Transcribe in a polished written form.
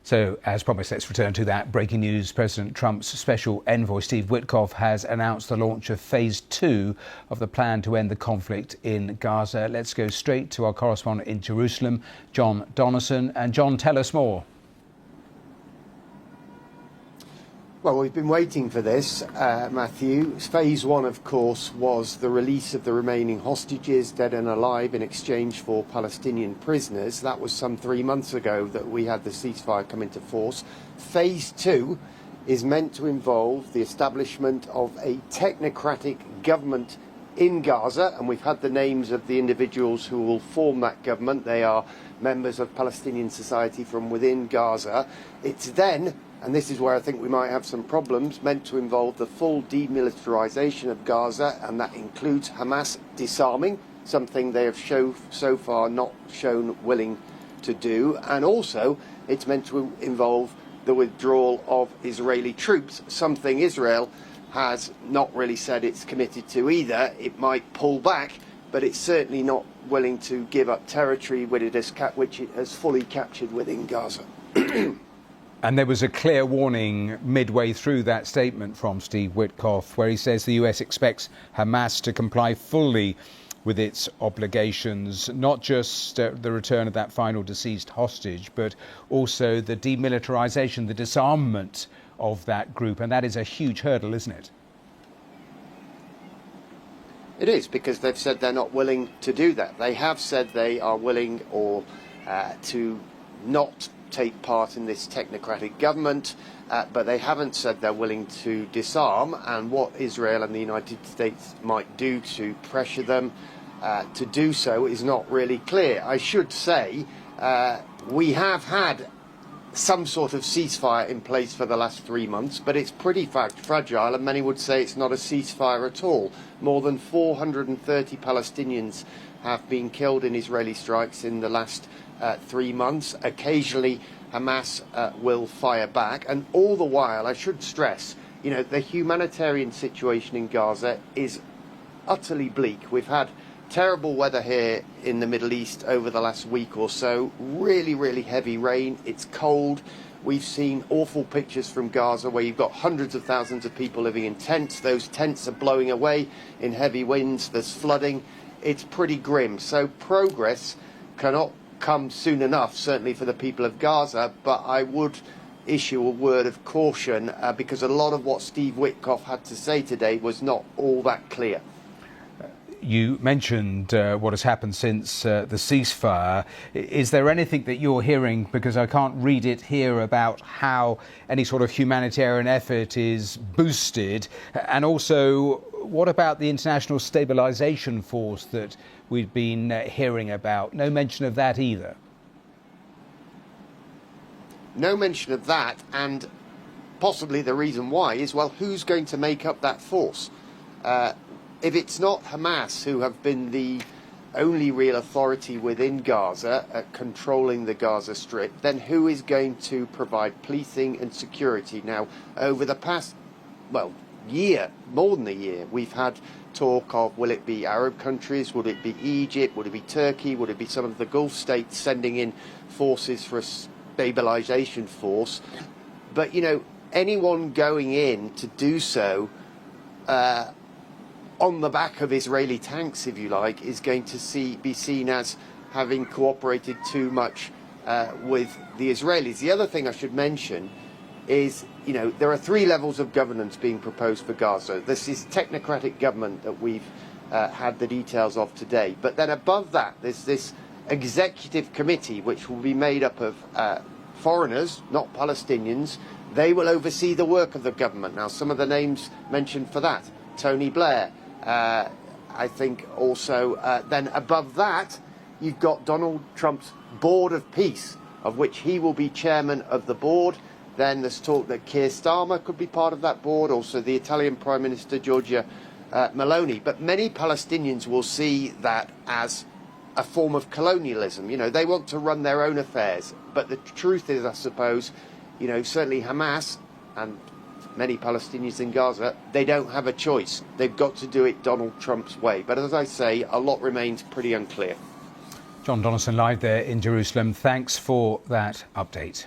So, as promised, let's return to that breaking news. President Trump's special envoy, Steve Witkoff, has announced the launch of phase 2 of the plan to end the conflict in Gaza. Let's go straight to our correspondent in Jerusalem, John Donaldson. And John, tell us more. Well, we've been waiting for this, Matthew. Phase 1, of course, was the release of the remaining hostages, dead and alive, in exchange for Palestinian prisoners. That was some 3 months ago that we had the ceasefire come into force. Phase 2 is meant to involve the establishment of a technocratic government in Gaza, and we've had the names of the individuals who will form that government. They are members of Palestinian society from within Gaza. It's then, and this is where I think we might have some problems, meant to involve the full demilitarization of Gaza, and that includes Hamas disarming, something they have so far not shown willing to do, and also it's meant to involve the withdrawal of Israeli troops, something Israel has not really said it's committed to either. It might pull back, but it's certainly not willing to give up territory which it has fully captured within Gaza. And there was a clear warning midway through that statement from Steve Witkoff, where he says the US expects Hamas to comply fully with its obligations, not just the return of that final deceased hostage, but also the demilitarization, the disarmament of that group. And that is a huge hurdle, isn't it? It is, because they've said they're not willing to do that. They have said they are willing to not take part in this technocratic government, but they haven't said they're willing to disarm, and what Israel and the United States might do to pressure them to do so is not really clear. I should say we have had some sort of ceasefire in place for the last 3 months, but it's pretty fragile, and many would say it's not a ceasefire at all. More than 430 Palestinians have been killed in Israeli strikes in the last 3 months. Occasionally Hamas will fire back, and all the while, I should stress, the humanitarian situation in Gaza is utterly bleak. We've had terrible weather here in the Middle East over the last week or so. Really, really heavy rain. It's cold. We've seen awful pictures from Gaza where you've got hundreds of thousands of people living in tents. Those tents are blowing away in heavy winds. There's flooding. It's pretty grim. So progress cannot come soon enough, certainly for the people of Gaza, but I would issue a word of caution because a lot of what Steve Witkoff had to say today was not all that clear. You mentioned what has happened since the ceasefire. Is there anything that you're hearing, because I can't read it here, about how any sort of humanitarian effort is boosted? And also, what about the international stabilisation force that we've been hearing about? No mention of that either. No mention of that, and possibly the reason why is, well, who's going to make up that force? If it's not Hamas, who have been the only real authority within Gaza at controlling the Gaza Strip, then who is going to provide policing and security? Now, over the past, year, more than a year, we've had talk of, will it be Arab countries, would it be Egypt, would it be Turkey, would it be some of the Gulf states sending in forces for a stabilisation force? But, anyone going in to do so on the back of Israeli tanks, if you like, is going to be seen as having cooperated too much with the Israelis. The other thing I should mention is, there are 3 levels of governance being proposed for Gaza. This is technocratic government that we've had the details of today. But then above that, there's this executive committee, which will be made up of foreigners, not Palestinians. They will oversee the work of the government. Now, some of the names mentioned for that: Tony Blair. I think also then above that, you've got Donald Trump's Board of Peace, of which he will be chairman of the board. Then there's talk that Keir Starmer could be part of that board, also the Italian Prime Minister Giorgia Meloni. But many Palestinians will see that as a form of colonialism. They want to run their own affairs. But the truth is, I suppose, certainly Hamas and many Palestinians in Gaza, they don't have a choice. They've got to do it Donald Trump's way. But as I say, a lot remains pretty unclear. John Donaldson live there in Jerusalem. Thanks for that update.